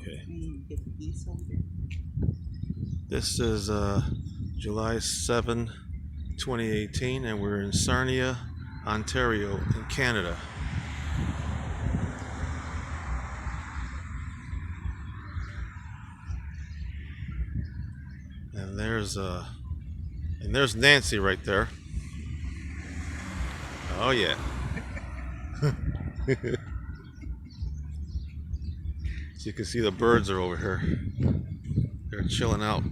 Okay. Get the geese over there. This is July 7, 2018, and we're in Sarnia, Ontario, in Canada. And there's Nancy right there. Oh yeah. So you can see the birds are over here. They're chilling out.